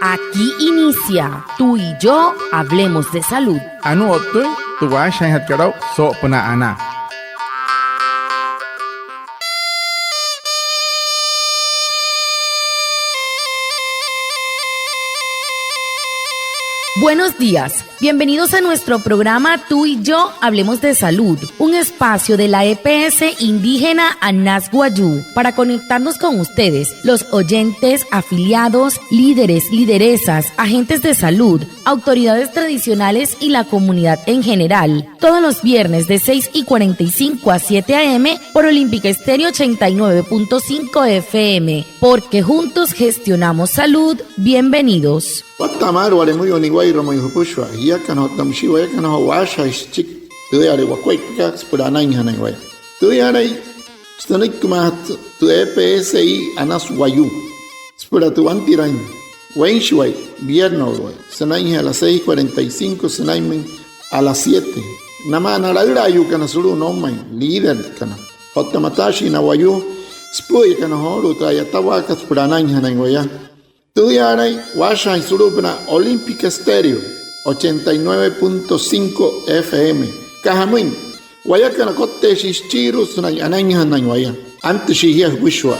Aquí inicia Tú y yo hablemos de salud. Anu otu tuwa shanhat karau so puna ana. Buenos días, bienvenidos a nuestro programa Tú y yo hablemos de salud, un espacio de la EPS indígena Anas Guayú para conectarnos con ustedes, los oyentes, afiliados, líderes, lideresas, agentes de salud, autoridades tradicionales y la comunidad en general, todos los viernes de 6:45 a 7 a.m. por Olímpica Estéreo 89.5 FM, porque juntos gestionamos salud. Bienvenidos. Watamar wale muy oniguay romoy hupushwa ya kano tamshiwa ya kano washa chik tuyare wakwai kaks purana inhana way tuyare stanik kumat tu EPSI Anas Guayú spura tu antirain wenshway viernes sanai a las 6:45 sanai a las 7 namana la irayu kana suru no mai líder kana hotamatashi na Guayú spuy kana horu tayatawa kaks purana inhana way Tuyaray, Washa y Surupna, Olímpica Estéreo, 89.5 FM. Cajamuin, Guayacana Cote Shichiru, Sunayananya Nanguaya, antes Shihia Wishwa.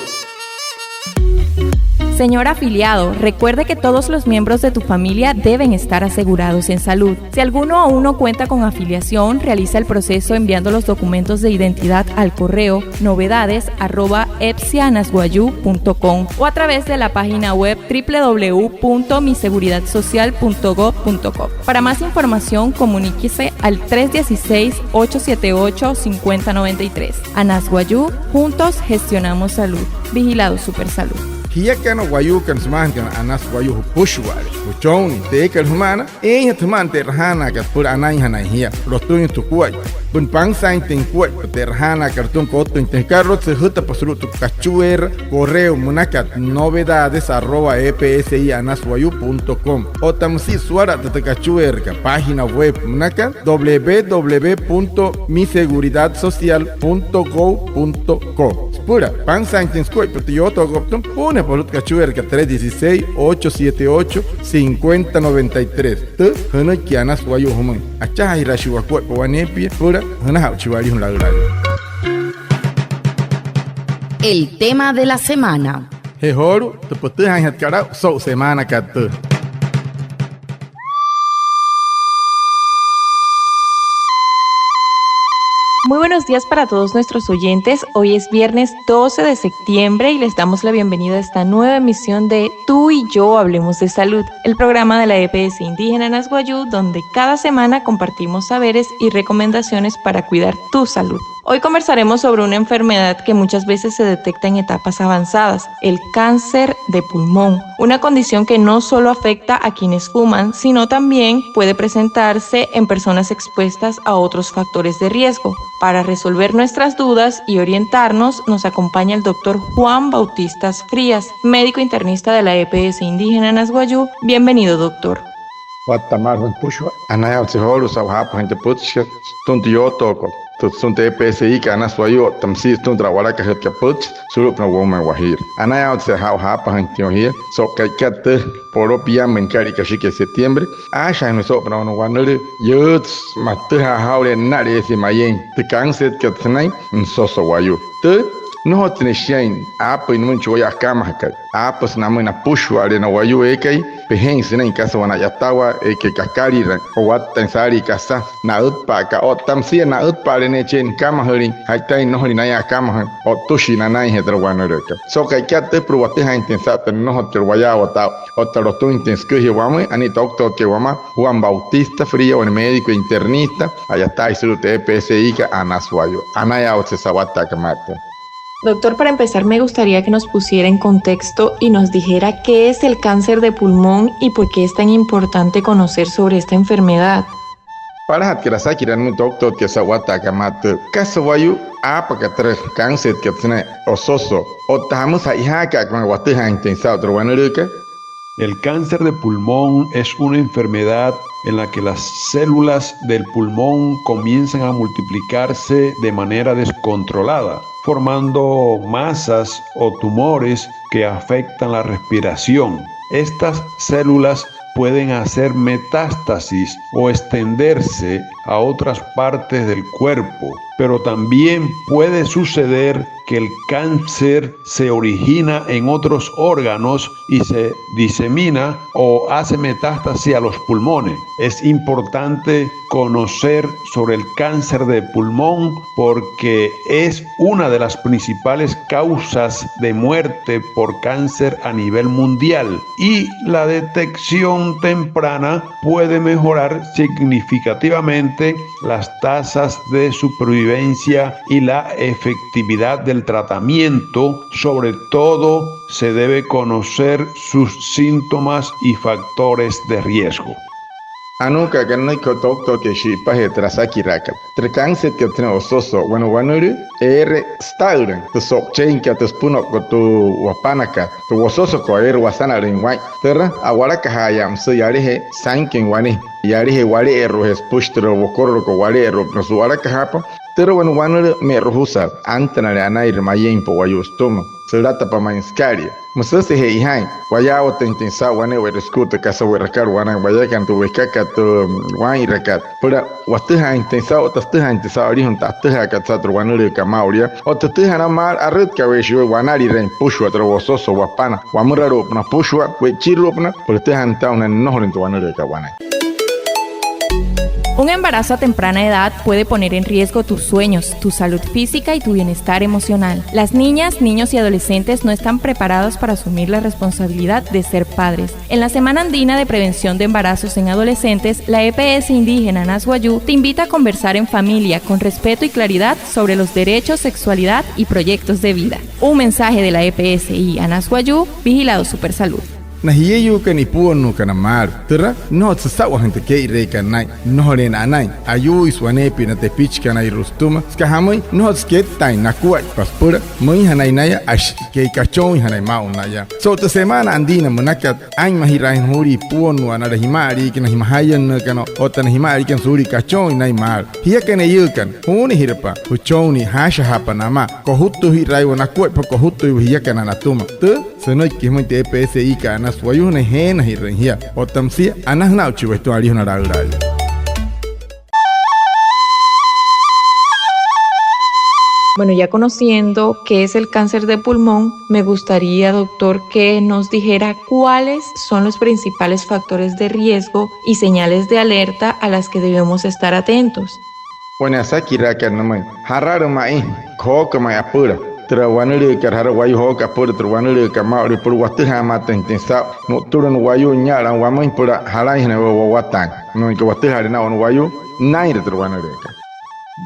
Señor afiliado, recuerde que todos los miembros de tu familia deben estar asegurados en salud. Si alguno aún no cuenta con afiliación, realiza el proceso enviando los documentos de identidad al correo novedades@epsianasguayu.com o a través de la página web www.miseguridadsocial.gov.co. Para más información, comuníquese al 316-878-5093. Anas Guayú, juntos gestionamos salud. Vigilado Supersalud. Hiyakano Guayú kan sumahan kan Anas Guayú pushwale. Puchon te kan humana e tuman terhana ka pur anay hanay hiya. Rotun tu kuay. Bun pang sain ten kuay terhana kartun koto ten carro se huta pasuru tu cachuer correo munakat novedades@epsianasguayu.com o tamsi suara de cachuer ka página web munakat www.miseguridadsocial.gov.co. Pura pang sain ten kuay petiyoto goptum pune por cachuer ka 316-878-5093. Te hana ki Anas Guayú human. Acha hirashiwa kuay pawanepi pura hana hauchiwari hun lagrai. El tema de la semana. Hehoru te pote han hat kara so semana kat. Muy buenos días para todos nuestros oyentes. Hoy es viernes 12 de septiembre y les damos la bienvenida a esta nueva emisión de Tú y yo hablemos de salud, el programa de la EPS indígena Anas Guayú, donde cada semana compartimos saberes y recomendaciones para cuidar tu salud. Hoy conversaremos sobre una enfermedad que muchas veces se detecta en etapas avanzadas, el cáncer de pulmón, una condición que no solo afecta a quienes fuman, sino también puede presentarse en personas expuestas a otros factores de riesgo. Para resolver nuestras dudas y orientarnos, nos acompaña el doctor Juan Bautistas Frías, médico internista de la EPS indígena Anas Guayú. Bienvenido, doctor. Watamar Pushwa, Anaya Tihoro Sawhapa and the Putsch, Tuntioto. Tunte PSI ka Anas Guayú tamsi tuntra wala ka het kaput surup na woma wahir anaya se how hapa hantio here so kaikat poro pia men kari ka shike septiembre asha no so na no wanere yut matte ha haure na re si mayen te kanset ka tnai so so wayu te no hotne shain apa in mun choya kama ka apa na mun pushu are na wayu ekai pehen sina in casa wana yatawa ke kakari ran o wat tensari casa na utpa ka o tamsi na utpa ne chen kama hori haitai no hori na ya kama o tushi na nai hedra wana reka so ka kyate provate ha intensa no hotel waya wata o taroto intens que llevamos ani doctor que wama Juan Bautista Frías, un médico internista allá está su TPSI ka Anas Guayú anaya o se sabata kamata. Doctor, para empezar me gustaría que nos pusiera en contexto y nos dijera qué es el cáncer de pulmón y por qué es tan importante conocer sobre esta enfermedad. Para hatkirasaki ran doctor que sawata kamata kasawayu apa ka tres cáncer que tiene ososo o tamus haihaka con wateja intensa otro wanureka. El cáncer de pulmón es una enfermedad en la que las células del pulmón comienzan a multiplicarse de manera descontrolada, formando masas o tumores que afectan la respiración. Estas células pueden hacer metástasis o extenderse a otras partes del cuerpo, pero también puede suceder que el cáncer se origina en otros órganos y se disemina o hace metástasis a los pulmones. Es importante conocer sobre el cáncer de pulmón porque es una de las principales causas de muerte por cáncer a nivel mundial y la detección temprana puede mejorar significativamente las tasas de supervivencia y la efectividad del tratamiento. Sobre todo, se debe conocer sus síntomas y factores de riesgo. Anuka ganai ko tok ke shi pahe trasaki raka. Trekangset ke tne ososo wanuru stauren to sok chain ke to spuno ko to wapanaka to ososo ko wasana ringwai. Terra awara ka hayam so yari he sanken wani yari he wale rohes pushtro wokorro ko wale ro no suara ka hapa. Terra wanuru me rohusa antana anai mayen po wayustomo. Serata pa mainskaria. Musase he ihan wayao tentensa wane we reskuta kasa we rakar wana wayakan to we kaka to wai rakat pura watuha intensa o tatuha intensa ori hun tatuha katsatro wanure kamauria o tatuha na mar arret ka we shwe wanari ren pushwa tro wososo wapana wamuraro na pushwa we chirupna pura anta una nohrin to wanure ka wana. Un embarazo a temprana edad puede poner en riesgo tus sueños, tu salud física y tu bienestar emocional. Las niñas, niños y adolescentes no están preparados para asumir la responsabilidad de ser padres. En la Semana Andina de Prevención de Embarazos en Adolescentes, la EPS indígena Anas Wayuu te invita a conversar en familia con respeto y claridad sobre los derechos, sexualidad y proyectos de vida. Un mensaje de la EPS y Anas Wayuu, Vigilado Supersalud. Na hiyeyu ka ni puonu kana mar tera no tsawa hante ke re kanai no ren anai ayu iswane pina te pitch kana irustuma ska hamoi no sket tai na kuat paspura moi hanai naya ash ke kachon hanai maunaya so ta semana andina monaka ai mahirain huri puonu ana himari kina himahayan kana otana himari kan suri kachon nai mar hiya kana yukan huni hirpa huchoni hasha hapa nama kohuttu hirai wana kuat pa kohuttu hiya kana natuma tu senoi kimoi te PSI kana Wayuu na hena hirrenhia o tamsia anas nauchi westo ali una raural. Bueno, ya conociendo qué es el cáncer de pulmón, me gustaría, doctor, que nos dijera cuáles son los principales factores de riesgo y señales de alerta a las que debemos estar atentos. Bueno, saki raka namai hararu mai ko mai apura. Terwanuri karhara wayu hoka pura terwanuri kamauri pura watuha matentensa no turun wayu nyara wamai pura halai hene wawatan no que watuha na on wayu naire terwanuri.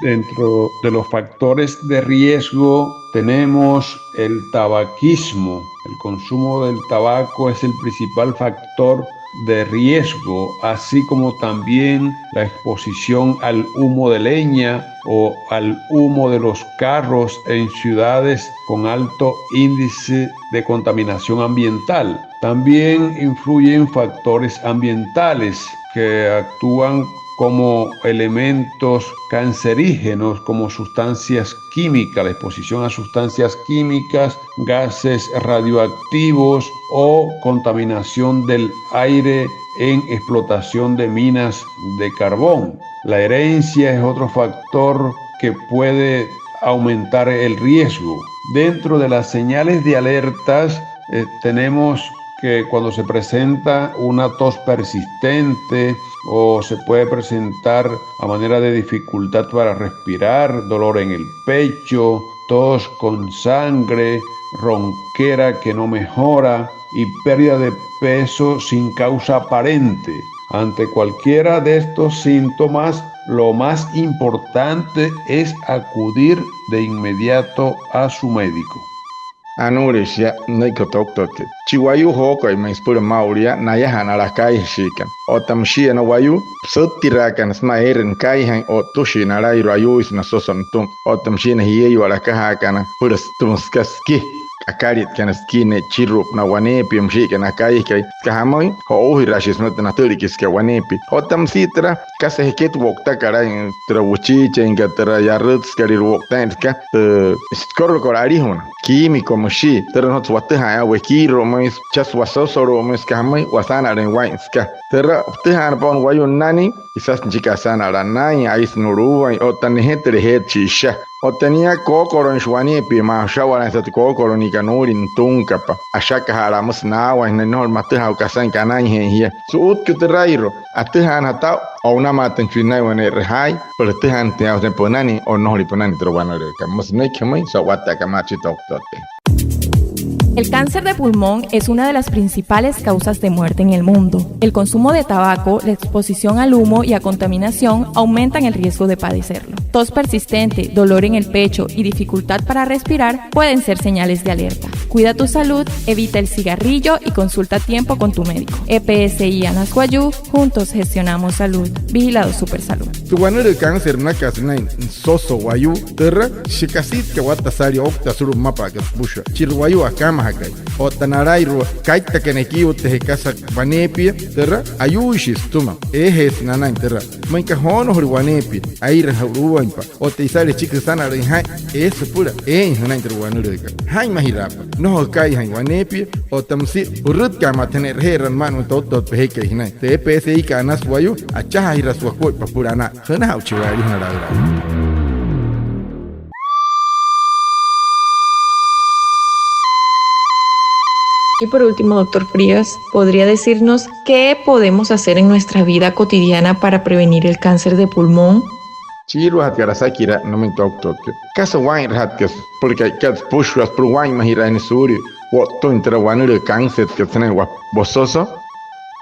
Dentro de los factores de riesgo tenemos el tabaquismo. El consumo del tabaco es el principal factor de riesgo, así como también la exposición al humo de leña o al humo de los carros en ciudades con alto índice de contaminación ambiental. También influyen factores ambientales que actúan como elementos cancerígenos, como sustancias químicas, la exposición a sustancias químicas, gases radioactivos o contaminación del aire en explotación de minas de carbón. La herencia es otro factor que puede aumentar el riesgo. Dentro de las señales de alertas tenemos que cuando se presenta una tos persistente o se puede presentar a manera de dificultad para respirar, dolor en el pecho, tos con sangre, ronquera que no mejora y pérdida de peso sin causa aparente. Ante cualquiera de estos síntomas, lo más importante es acudir de inmediato a su médico. Anurisha naiko toktoke chiwayu hoko imenspura mauria naya hanara kai shikan otamshia na wayu sutirakan smairen kai han o tushinara irayu isna sosontum otamshina hiyeyu alaka hakana puras tumskaski akarit kan skine chirup na wanepi mshi kan akai kai kahamoi ho hirashis no na turi kiske wanepi otam sitra kase heket wokta kara tra uchiche inga tra yarruts kari wokta ka skor korari hona químico mshi tra no twate ha we kiro mais chas wasosoro mes kamai wasana ren wainska tra tehan pon wayun nani quizás chica sana ranai ais nuruwa otan hetre het chisha o tenía kokoro en Shuanipi, más shawan en este kokoro ni kanurin tunkapa. Ashaka haramos nawa en el norma te haukasan kanai henhia. Su ut que te rairo, a te han hatao o una mata en China o en el rehai, pero te han te hausen ponani o no li ponani trobano de kamos ne kemai so wata kamachi toktote. El cáncer de pulmón es una de las principales causas de muerte en el mundo. El consumo de tabaco, la exposición al humo y a contaminación aumentan el riesgo de padecerlo. Tos persistente, dolor en el pecho y dificultad para respirar pueden ser señales de alerta. Cuida tu salud, evita el cigarrillo y consulta a tiempo con tu médico. EPSI Anas Guayú, juntos gestionamos salud. Vigilado Supersalud. Tu bueno el cáncer na kasnai soso Guayú, terra shikasit que watasari okta suru mapa que busha. Chirguayú akama hakai. O tanarairo kaita keneki te casa vanepi, terra ayushis tuma. Ejes nanan terra. Manka hono hurwanepi. Aira huruanpa. O te sale chicas sana hai es pura. Nanan terwanu de ka. Hai mahirapa. No kai hai wanepi o tamsi urut kama tener heran manu tot peheke hinai. Te PSI ka Anas Guayú achaha hiraswakoi papurana. Hana hauchiwari hanara. Y por último, doctor Frías, ¿podría decirnos qué podemos hacer en nuestra vida cotidiana para prevenir el cáncer de pulmón? Chiru hat garasakira no me tok. Casa wine hat que porque kat pushras pro wine mahira en suri. What to intra wine el cáncer que tiene bososo.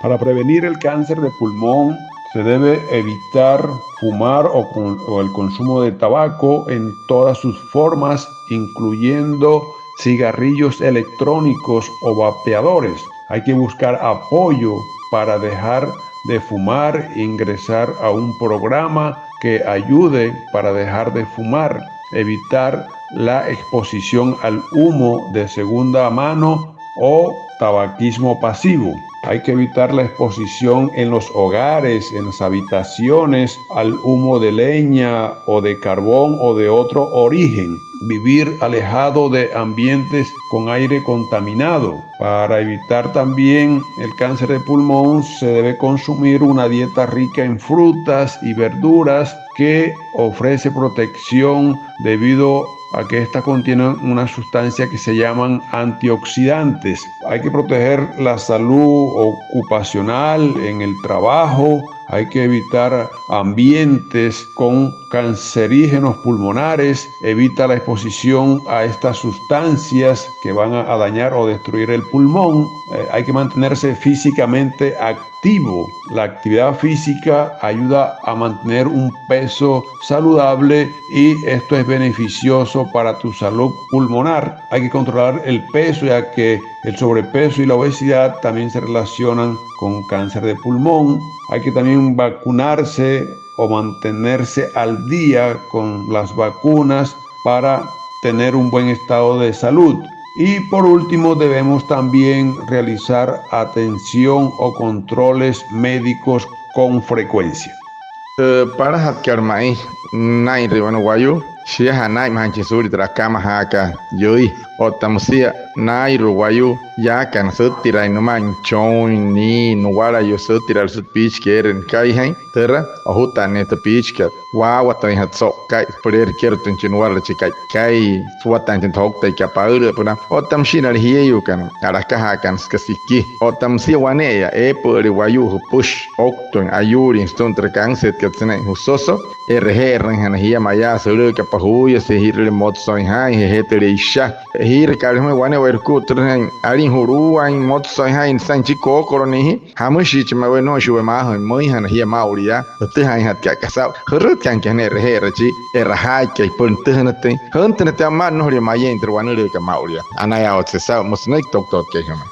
Para prevenir el cáncer de pulmón se debe evitar fumar o el consumo de tabaco en todas sus formas, incluyendo cigarrillos electrónicos o vapeadores. Hay que buscar apoyo para dejar de fumar e ingresar a un programa que ayude para dejar de fumar, evitar la exposición al humo de segunda mano o tabaquismo pasivo. Hay que evitar la exposición en los hogares, en las habitaciones, al humo de leña o de carbón o de otro origen. Vivir alejado de ambientes con aire contaminado. Para evitar también el cáncer de pulmón se debe consumir una dieta rica en frutas y verduras que ofrece protección debido a que esta contiene una sustancia que se llaman antioxidantes. Hay que proteger la salud ocupacional en el trabajo. Hay que evitar ambientes con cancerígenos pulmonares, evita la exposición a estas sustancias que van a dañar o destruir el pulmón. Hay que mantenerse físicamente activo. La actividad física ayuda a mantener un peso saludable y esto es beneficioso para tu salud pulmonar. Hay que controlar el peso, ya que el sobrepeso y la obesidad también se relacionan con cáncer de pulmón. Hay que también vacunarse o mantenerse al día con las vacunas para tener un buen estado de salud. Y por último, debemos también realizar atención o controles médicos con frecuencia. Para hatcar mai nai ribano Guayú, si hanai manche suri tra kama haka yoi otamsia nai Guayú ya kan sutira no manchon ni no wala yo sutira sut pitch keren kai hain terra ahuta net pitch ka wa watan hat so kai poder kerten chin wala chikai kai suatan tin thok tai ka paure puna otamshina hiyu kan araka hakan skasiki otamsia waneya por Guayú push okton ayuri inston tra kanset ka tsene husoso RG hia maya suru ka pahuya se hirle motsoin hai hetere isha hir kalme wane werku tren ari huru ai motsoin hai sanchi ko koroni hamushi chma we no shuwe ma ho moi han hia mauria te hai hat ka kasa hurut kan kan RG rachi erha ke punte hanate hantene ta man no ri maye entre wane le ka mauria anaya otse sa musnek tok tok ke hama.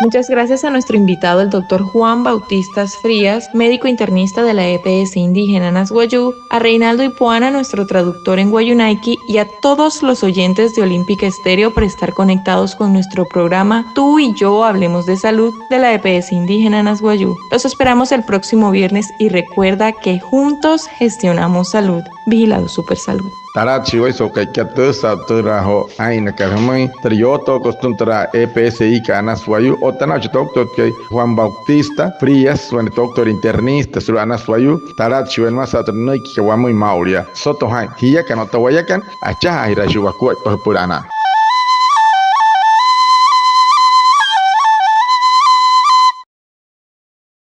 Muchas gracias a nuestro invitado, el doctor Juan Bautistas Frías, médico internista de la EPS indígena Nasguayú, a Reinaldo Ipuana, nuestro traductor en Guayunaiki, y a todos los oyentes de Olímpica Estéreo por estar conectados con nuestro programa Tú y Yo Hablemos de Salud de la EPS indígena Nasguayú. Los esperamos el próximo viernes y recuerda que juntos gestionamos salud. Vigilado Supersalud. Tarachi hoy so que sa trajo aina carmay trioto costuntra EPSI canas guayu otanacho doctor que Juan Bautista Frías suene doctor internista suranas guayu tarachi en más atronoi que guamu y mauria soto hai hiya canota guayacan acha ira yubacu purana.